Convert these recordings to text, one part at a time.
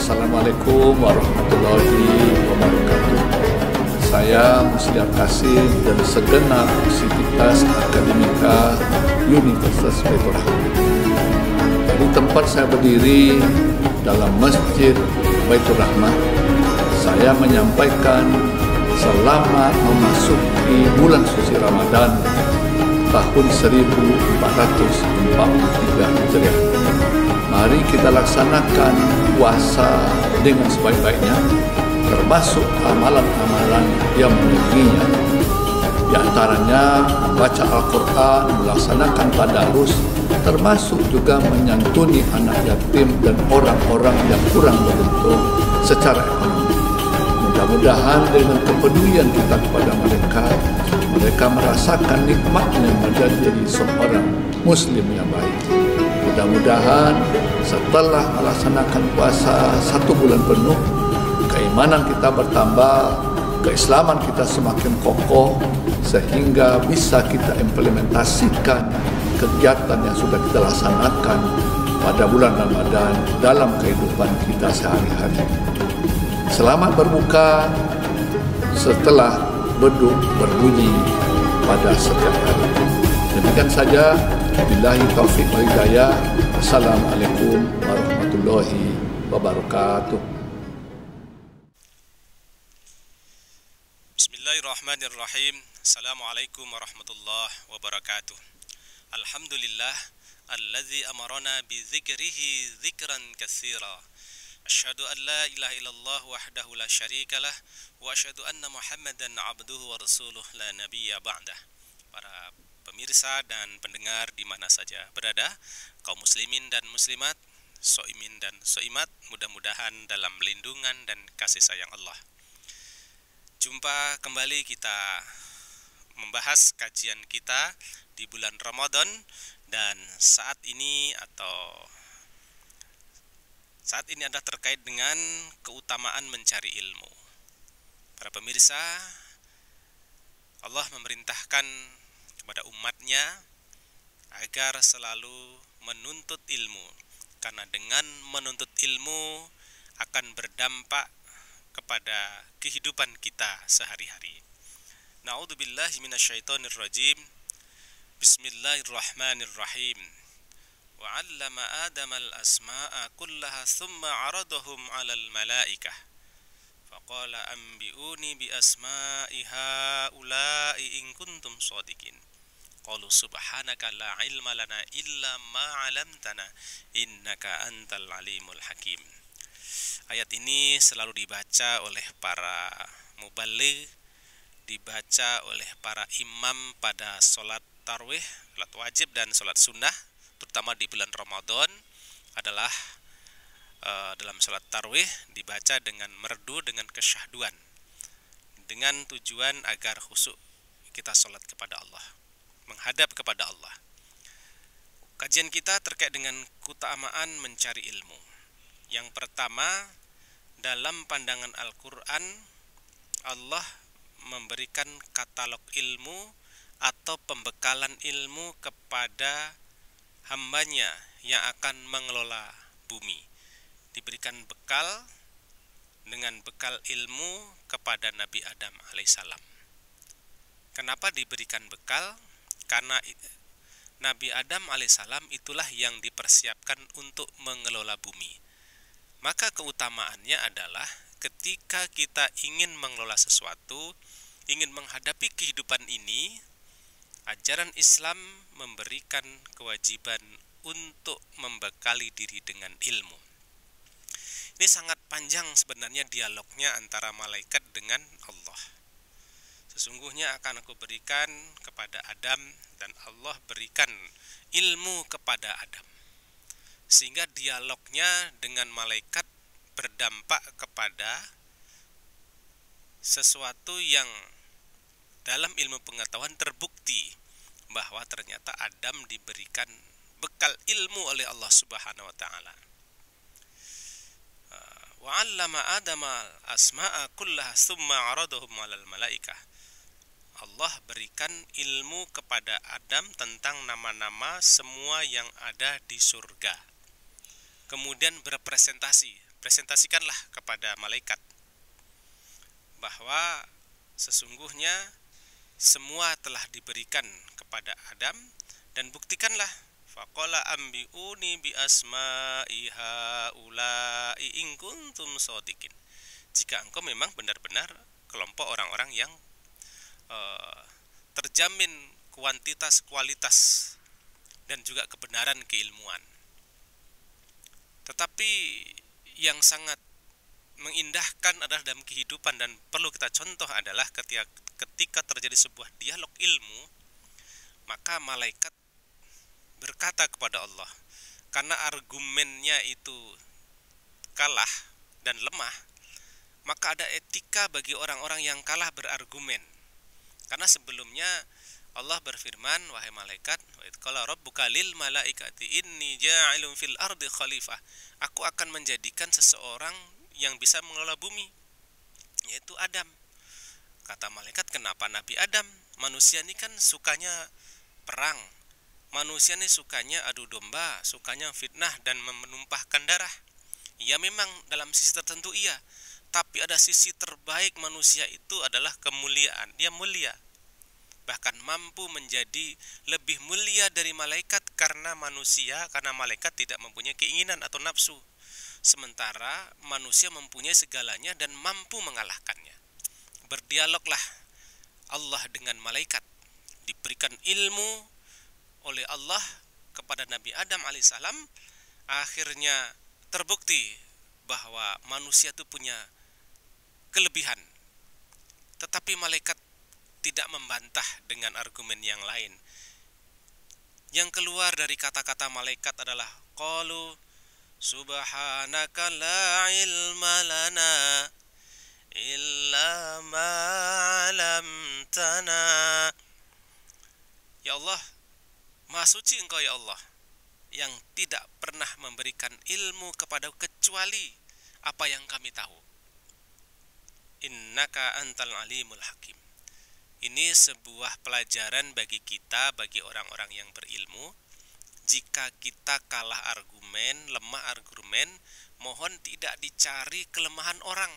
Assalamualaikum warahmatullahi wabarakatuh. Saya Musliar Kasim dari segenap Sivitas Akademika Universitas Baitur Rahmah. Di tempat saya berdiri dalam Masjid Baitur Rahmah, saya menyampaikan selamat memasuki bulan suci Ramadan tahun 1443 Hijriah. Mari kita laksanakan puasa dengan sebaik-baiknya, termasuk amalan-amalan yang meningginya. Di antaranya membaca Al-Quran, melaksanakan tadarus, termasuk juga menyantuni anak yatim dan orang-orang yang kurang beruntung secara ekonomi. Mudah-mudahan dengan kepedulian kita kepada mereka, mereka merasakan nikmatnya menjadi seorang Muslim yang baik. Mudah-mudahan setelah melaksanakan puasa 1 bulan penuh, keimanan kita bertambah, keislaman kita semakin kokoh, sehingga bisa kita implementasikan kegiatan yang sudah kita laksanakan pada bulan Ramadan dalam kehidupan kita sehari-hari. Selamat berbuka setelah beduk berbunyi pada setiap hari. Demikian saja. Billahi taufiq wal hidayah. Assalamualaikum warahmatullahi wabarakatuh. Bismillahirrahmanirrahim. Assalamualaikum warahmatullahi wabarakatuh. Alhamdulillah alladzi amarana bi dzikrihi dzikran katsira. Asyhadu an la ilaha illallah wahdahu la syarikalah wa asyhadu anna Muhammadan abduhu wa rasuluh la nabiyya ba'dah. Para pemirsa dan pendengar di mana saja berada, kaum muslimin dan muslimat, soimin dan soimat, mudah-mudahan dalam lindungan dan kasih sayang Allah. Jumpa kembali kita membahas kajian kita di bulan Ramadan, dan saat ini adalah terkait dengan keutamaan mencari ilmu. Para pemirsa, Allah memerintahkan kepada umatnya agar selalu menuntut ilmu, karena dengan menuntut ilmu akan berdampak kepada kehidupan kita sehari-hari. Na'udzubillahi minasyaitonirrajim. Bismillahirrahmanirrahim. Wa 'allama Adama al-asma'a kullaha thumma 'aradahum 'alal malaikah. Faqala anbi'uni bi asma'i haula'i in kuntum shadiqin. Qalu subhanaka la ilma lana illa ma 'allamtana innaka antal alimul hakim. Ayat ini selalu dibaca oleh para mubaligh, dibaca oleh para imam pada sholat tarawih, sholat wajib dan sholat sunnah, terutama di bulan Ramadan adalah dalam sholat tarawih dibaca dengan merdu, dengan kesyahduan, dengan tujuan agar khusyuk kita sholat kepada Allah, menghadap kepada Allah. Kajian kita terkait dengan keutamaan mencari ilmu. Yang pertama, dalam pandangan Al-Quran, Allah memberikan katalog ilmu atau pembekalan ilmu kepada hambanya yang akan mengelola bumi. Diberikan bekal dengan bekal ilmu kepada Nabi Adam alaihissalam. Kenapa diberikan bekal? Karena Nabi Adam alaihissalam itulah yang dipersiapkan untuk mengelola bumi. Maka keutamaannya adalah ketika kita ingin mengelola sesuatu, ingin menghadapi kehidupan ini, ajaran Islam memberikan kewajiban untuk membekali diri dengan ilmu. Ini sangat panjang sebenarnya dialognya antara malaikat dengan Allah. Sesungguhnya akan aku berikan kepada Adam dan Allah berikan ilmu kepada Adam. Sehingga dialognya dengan malaikat berdampak kepada sesuatu yang dalam ilmu pengetahuan terbukti bahwa ternyata Adam diberikan bekal ilmu oleh Allah Subhanahu wa taala. Wa 'allama Adama asma'a kullaha tsumma 'aradahum 'alal malaikah. Allah berikan ilmu kepada Adam tentang nama-nama semua yang ada di surga. Kemudian berpresentasi presentasikanlah kepada malaikat bahwa sesungguhnya semua telah diberikan kepada Adam, dan buktikanlah. Faqala ambiuni bi asma'i haula'i in kuntum shadiqin. Jika engkau memang benar-benar kelompok orang-orang yang terjamin kuantitas, kualitas, dan juga kebenaran keilmuan. Tetapi yang sangat mengindahkan adalah dalam kehidupan dan perlu kita contoh adalah ketika terjadi sebuah dialog ilmu, maka malaikat berkata kepada Allah, karena argumennya itu kalah dan lemah, maka ada etika bagi orang-orang yang kalah berargumen. Karena sebelumnya Allah berfirman, wahai malaikat, wa idh qala rabbuka lil malaikati inni ja'ilun fil ardi khalifah. Aku akan menjadikan seseorang yang bisa mengelola bumi, yaitu Adam. Kata malaikat, kenapa Nabi Adam? Manusia ini kan sukanya perang. Manusia ini sukanya adu domba, sukanya fitnah dan menumpahkan darah. Ya memang dalam sisi tertentu iya, tapi ada sisi terbaik manusia itu adalah kemuliaan. Dia mulia, bahkan mampu menjadi lebih mulia dari malaikat karena malaikat tidak mempunyai keinginan atau nafsu, sementara manusia mempunyai segalanya dan mampu mengalahkannya. Berdialoglah Allah dengan malaikat, diberikan ilmu oleh Allah kepada Nabi Adam alaihissalam. Akhirnya terbukti bahwa manusia itu punya kelebihan, tetapi malaikat tidak membantah dengan argumen yang lain. Yang keluar dari kata-kata malaikat adalah qalu subhanaka la ilma lana illa ma 'allamtana. Ya Allah, Maha suci Engkau ya Allah, yang tidak pernah memberikan ilmu kepada kecuali apa yang kami tahu. Innaka antal alimul hakim. Ini sebuah pelajaran bagi kita, bagi orang-orang yang berilmu. Jika kita kalah argumen, lemah argumen, mohon tidak dicari kelemahan orang.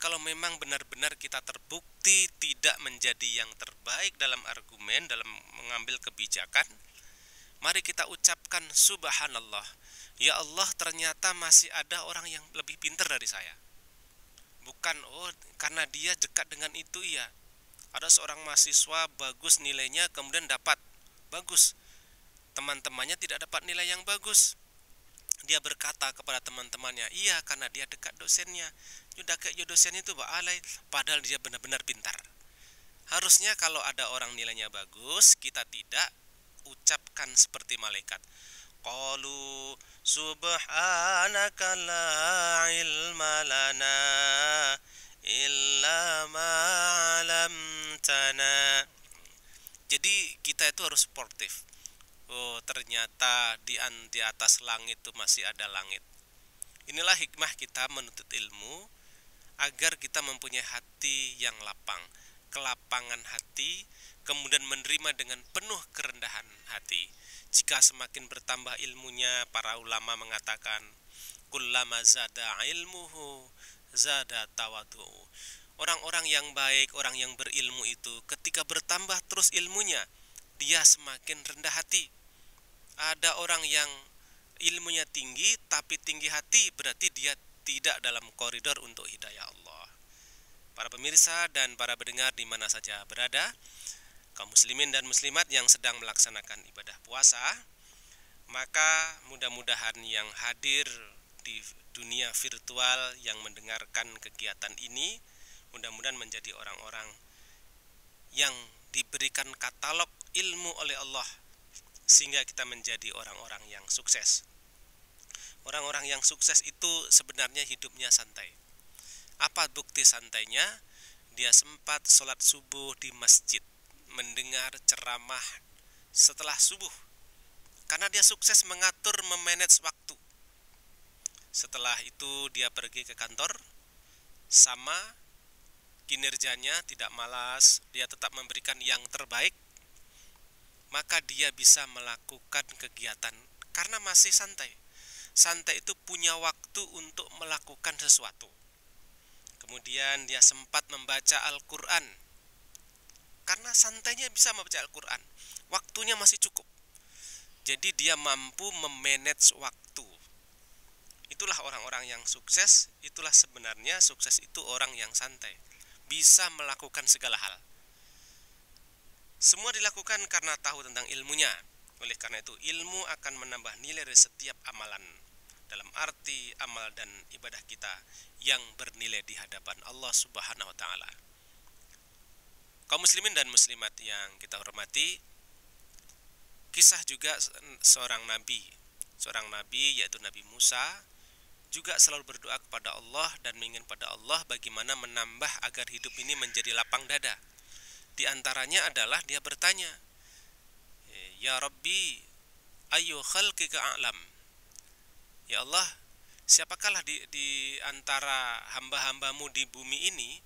Kalau memang benar-benar kita terbukti tidak menjadi yang terbaik dalam argumen, dalam mengambil kebijakan, mari kita ucapkan subhanallah. Ya Allah, ternyata masih ada orang yang lebih pintar dari saya. Bukan, karena dia dekat dengan itu iya. Ada seorang mahasiswa bagus nilainya, kemudian dapat bagus, teman-temannya tidak dapat nilai yang bagus. Dia berkata kepada teman-temannya, iya karena dia dekat dosennya, sudah kayak dosen itu ba'alai, padahal dia benar-benar pintar. Harusnya kalau ada orang nilainya bagus, kita tidak ucapkan seperti malaikat, qalu subhanaka la ilma lana illa ma 'allamtana. Jadi kita itu harus sportif. Ternyata di atas langit itu masih ada langit. Inilah hikmah kita menuntut ilmu, agar kita mempunyai hati yang lapang, kelapangan hati, kemudian menerima dengan penuh kerendahan hati. Jika semakin bertambah ilmunya, para ulama mengatakan kullama zada ilmuhu zada tawadu'u. Orang-orang yang baik, orang yang berilmu itu ketika bertambah terus ilmunya, dia semakin rendah hati. Ada orang yang ilmunya tinggi tapi tinggi hati, berarti dia tidak dalam koridor untuk hidayah Allah. Para pemirsa dan para pendengar di mana saja berada, kaum muslimin dan muslimat yang sedang melaksanakan ibadah puasa, maka mudah-mudahan yang hadir di dunia virtual yang mendengarkan kegiatan ini, mudah-mudahan menjadi orang-orang yang diberikan katalog ilmu oleh Allah, sehingga kita menjadi orang-orang yang sukses. Orang-orang yang sukses itu sebenarnya hidupnya santai. Apa bukti santainya? Dia sempat sholat subuh di masjid, mendengar ceramah setelah subuh, karena dia sukses mengatur, memanage waktu. Setelah itu dia pergi ke kantor, sama kinerjanya tidak malas, dia tetap memberikan yang terbaik, maka dia bisa melakukan kegiatan karena masih santai. santai itu punya waktu untuk melakukan sesuatu. Kemudian dia sempat membaca Al-Quran. Karena santainya bisa membaca Al-Quran, waktunya masih cukup. Jadi dia mampu memanage waktu. Itulah orang-orang yang sukses. Itulah sebenarnya sukses itu orang yang santai, bisa melakukan segala hal. Semua dilakukan karena tahu tentang ilmunya. Oleh karena itu ilmu akan menambah nilai dari setiap amalan, dalam arti amal dan ibadah kita yang bernilai di hadapan Allah Subhanahu wa taala. Kaum muslimin dan muslimat yang kita hormati, kisah juga seorang nabi yaitu Nabi Musa juga selalu berdoa kepada Allah dan menginginkan pada Allah bagaimana menambah agar hidup ini menjadi lapang dada. Di antaranya adalah dia bertanya, Ya Rabbi, ayu khalqika a'lam. Ya Allah, siapakah di antara hamba-hambamu di bumi ini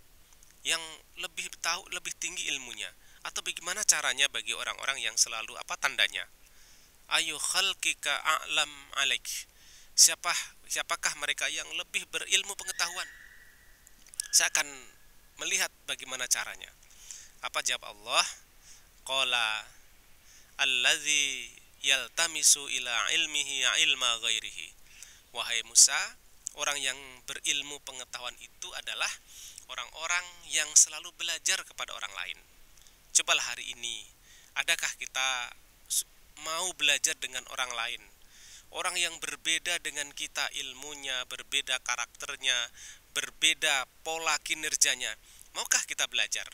yang lebih tahu, lebih tinggi ilmunya? Atau bagaimana caranya bagi orang-orang yang selalu apa tandanya? Ayu khalqika a'lam alaik. Siapakah mereka yang lebih berilmu pengetahuan? Saya akan melihat bagaimana caranya. Apa jawab Allah? Qala allazi yaltamisu ila ilmihi ilma ghairihi. Wahai Musa, orang yang berilmu pengetahuan itu adalah orang-orang yang selalu belajar kepada orang lain. Cobalah hari ini, adakah kita mau belajar dengan orang lain? Orang yang berbeda dengan kita ilmunya, berbeda karakternya, berbeda pola kinerjanya. Maukah kita belajar?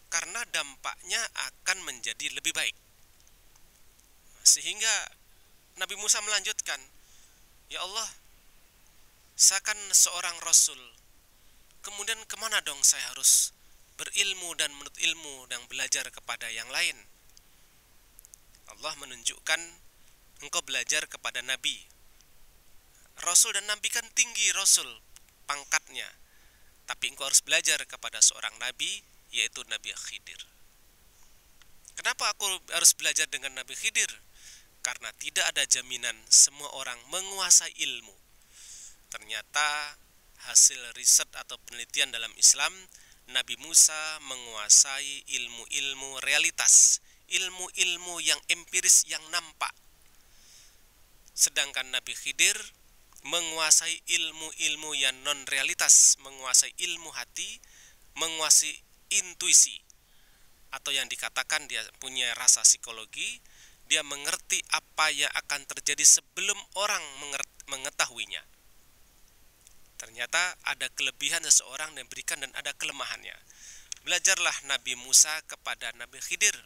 Karena dampaknya akan menjadi lebih baik. Sehingga Nabi Musa melanjutkan, Ya Allah, saya kan seorang Rasul. Kemudian kemana dong saya harus berilmu dan menuntut ilmu dan belajar kepada yang lain? Allah menunjukkan, engkau belajar kepada Nabi. Rasul dan Nabi kan tinggi Rasul pangkatnya. Tapi engkau harus belajar kepada seorang Nabi, yaitu Nabi Khidir. Kenapa aku harus belajar dengan Nabi Khidir? Karena tidak ada jaminan semua orang menguasai ilmu. Ternyata hasil riset atau penelitian dalam Islam, Nabi Musa menguasai ilmu-ilmu realitas, ilmu-ilmu yang empiris yang nampak. Sedangkan Nabi Khidir menguasai ilmu-ilmu yang non-realitas, menguasai ilmu hati, menguasai intuisi, atau yang dikatakan dia punya rasa psikologi. Dia mengerti apa yang akan terjadi sebelum orang mengetahuinya. Ternyata ada kelebihan seseorang yang diberikan dan ada kelemahannya. Belajarlah Nabi Musa kepada Nabi Khidir,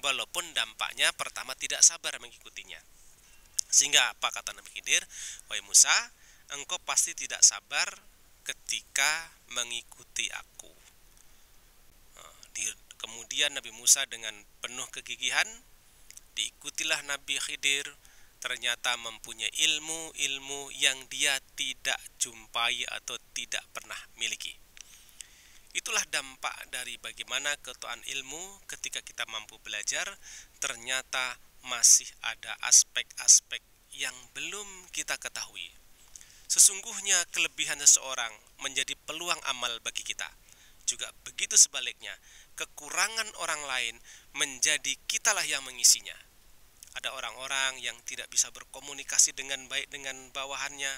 walaupun dampaknya pertama tidak sabar mengikutinya. Sehingga apa kata Nabi Khidir? Wahai Musa, engkau pasti tidak sabar ketika mengikuti aku. Kemudian Nabi Musa dengan penuh kegigihan diikutilah Nabi Khidir, ternyata mempunyai ilmu-ilmu yang dia tidak jumpai atau tidak pernah miliki. Itulah dampak dari bagaimana keutamaan ilmu. Ketika kita mampu belajar, ternyata masih ada aspek-aspek yang belum kita ketahui. Sesungguhnya kelebihan seseorang menjadi peluang amal bagi kita. Juga begitu sebaliknya, kekurangan orang lain menjadi kitalah yang mengisinya. Ada orang-orang yang tidak bisa berkomunikasi dengan baik dengan bawahannya,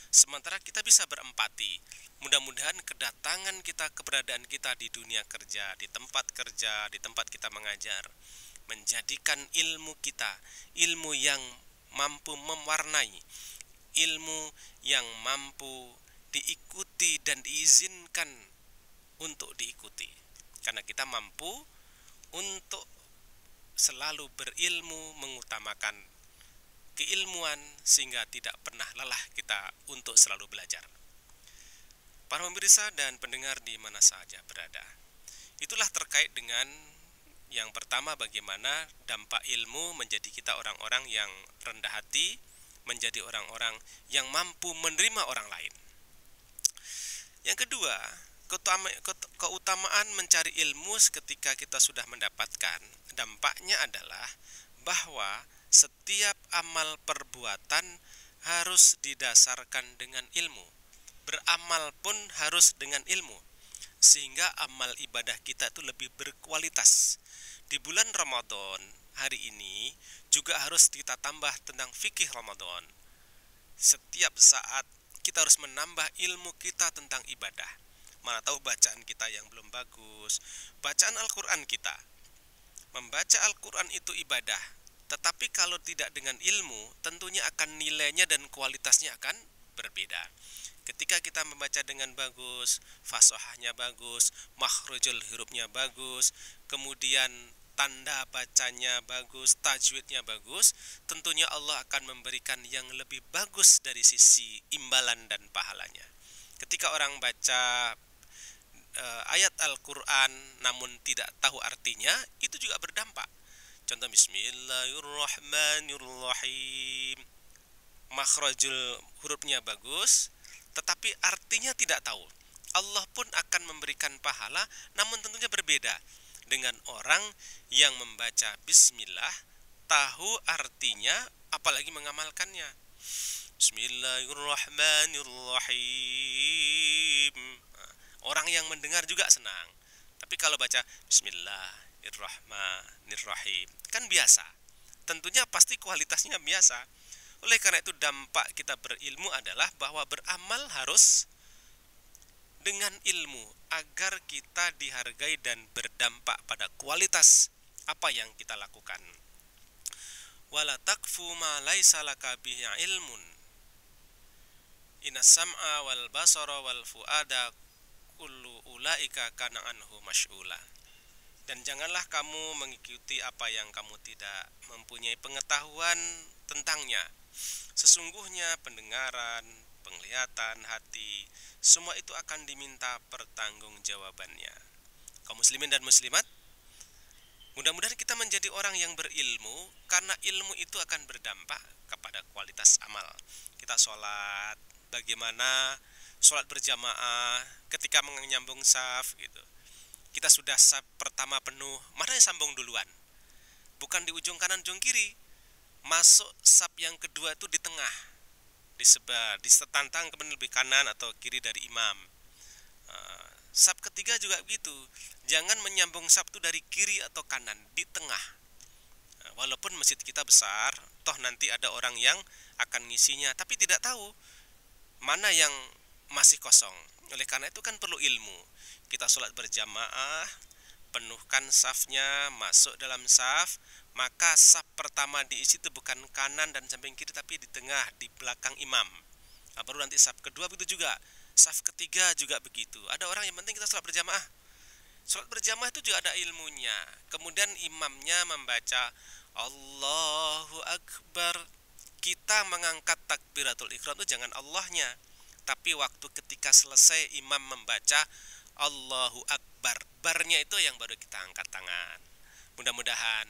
sementara kita bisa berempati. Mudah-mudahan kedatangan kita, keberadaan kita di dunia kerja, di tempat kita mengajar, menjadikan ilmu kita, ilmu yang mampu mewarnai, ilmu yang mampu diikuti dan diizinkan untuk diikuti. Karena kita mampu untuk selalu berilmu, mengutamakan keilmuan, sehingga tidak pernah lelah kita untuk selalu belajar. Para pemirsa dan pendengar di mana saja berada, itulah terkait dengan yang pertama, bagaimana dampak ilmu menjadi kita orang-orang yang rendah hati, menjadi orang-orang yang mampu menerima orang lain. Yang kedua, keutamaan mencari ilmu ketika kita sudah mendapatkan, dampaknya adalah bahwa setiap amal perbuatan harus didasarkan dengan ilmu. Beramal pun harus dengan ilmu, sehingga amal ibadah kita itu lebih berkualitas. Di bulan Ramadan hari ini juga harus kita tambah tentang fikih Ramadan. Setiap saat kita harus menambah ilmu kita tentang ibadah. Mana tahu bacaan kita yang belum bagus, bacaan Al-Quran kita. Membaca Al-Quran itu ibadah, tetapi kalau tidak dengan ilmu, tentunya akan nilainya dan kualitasnya akan berbeda. Ketika kita membaca dengan bagus, fasahahnya bagus, makhrajul hurufnya bagus, kemudian tanda bacanya bagus, tajwidnya bagus, tentunya Allah akan memberikan yang lebih bagus dari sisi imbalan dan pahalanya. Ketika orang baca ayat Al-Quran namun tidak tahu artinya, itu juga berdampak. Contoh, Bismillahirrahmanirrahim, makhrajul hurufnya bagus, tetapi artinya tidak tahu. Allah pun akan memberikan pahala, namun tentunya berbeda dengan orang yang membaca Bismillah, tahu artinya, apalagi mengamalkannya. Bismillahirrahmanirrahim. Orang yang mendengar juga senang. Tapi kalau baca Bismillahirrahmanirrahim, kan biasa. Tentunya pasti kualitasnya biasa. Oleh karena itu dampak kita berilmu adalah bahwa beramal harus dengan ilmu agar kita dihargai dan berdampak pada kualitas apa yang kita lakukan. Wala taqfu ma laisa laka bihi ilmun. Inna sam'a wal basara wal fuada kullu ulaika kana anhu mas'ula. Dan janganlah kamu mengikuti apa yang kamu tidak mempunyai pengetahuan tentangnya. Sesungguhnya pendengaran, penglihatan, hati, semua itu akan diminta pertanggungjawabannya. Kaum muslimin dan muslimat, mudah-mudahan kita menjadi orang yang berilmu, karena ilmu itu akan berdampak kepada kualitas amal. Kita sholat, bagaimana sholat berjamaah ketika menyambung saf gitu. Kita sudah saf pertama penuh, mana yang sambung duluan? Bukan di ujung kanan, ujung kiri. Masuk saf yang kedua itu di tengah, disebar, disetantang kemudian lebih kanan atau kiri dari imam. Saf ketiga juga begitu, jangan menyambung saf itu dari kiri atau kanan, di tengah. Walaupun masjid kita besar, toh nanti ada orang yang akan ngisinya, tapi tidak tahu mana yang masih kosong. Oleh karena itu kan perlu ilmu. Kita sholat berjamaah, penuhkan safnya, masuk dalam saf, maka saf pertama diisi itu bukan kanan dan samping kiri, tapi di tengah, di belakang imam. Baru nanti saf kedua begitu juga, saf ketiga juga begitu. Ada orang yang penting kita sholat berjamaah. Sholat berjamaah itu juga ada ilmunya. Kemudian imamnya membaca Allahu Akbar. Kita mengangkat takbiratul ihram itu jangan Allahnya, tapi waktu ketika selesai imam membaca Allahu Akbar, barnya itu yang baru kita angkat tangan. Mudah-mudahan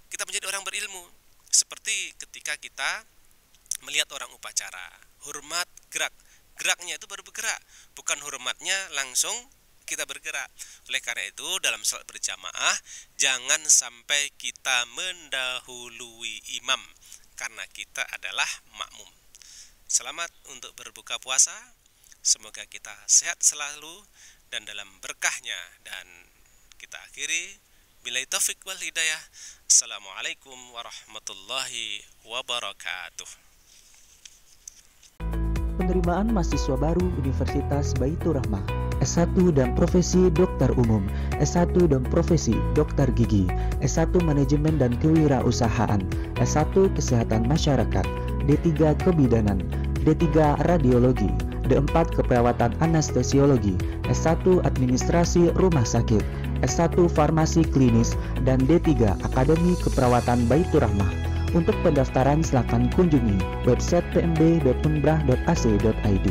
kita menjadi orang berilmu. Seperti ketika kita melihat orang upacara, hormat gerak, geraknya itu baru bergerak, bukan hormatnya langsung kita bergerak. Oleh karena itu dalam salat berjamaah jangan sampai kita mendahului imam, karena kita adalah makmum. Selamat untuk berbuka puasa. Semoga kita sehat selalu dan dalam berkahnya. Dan kita akhiri billahi taufik wal hidayah. Assalamualaikum warahmatullahi wabarakatuh. Penerimaan mahasiswa baru Universitas Baitur Rahmah, S1 dan Profesi Dokter Umum, S1 dan Profesi Dokter Gigi, S1 Manajemen dan Kewirausahaan, S1 Kesehatan Masyarakat, D3 Kebidanan, D3 Radiologi, D4 Keperawatan Anestesiologi, S1 Administrasi Rumah Sakit, S1 Farmasi Klinis, dan D3 Akademi Keperawatan Baitur Rahmah. Untuk pendaftaran silakan kunjungi website pmb.unbrah.ac.id.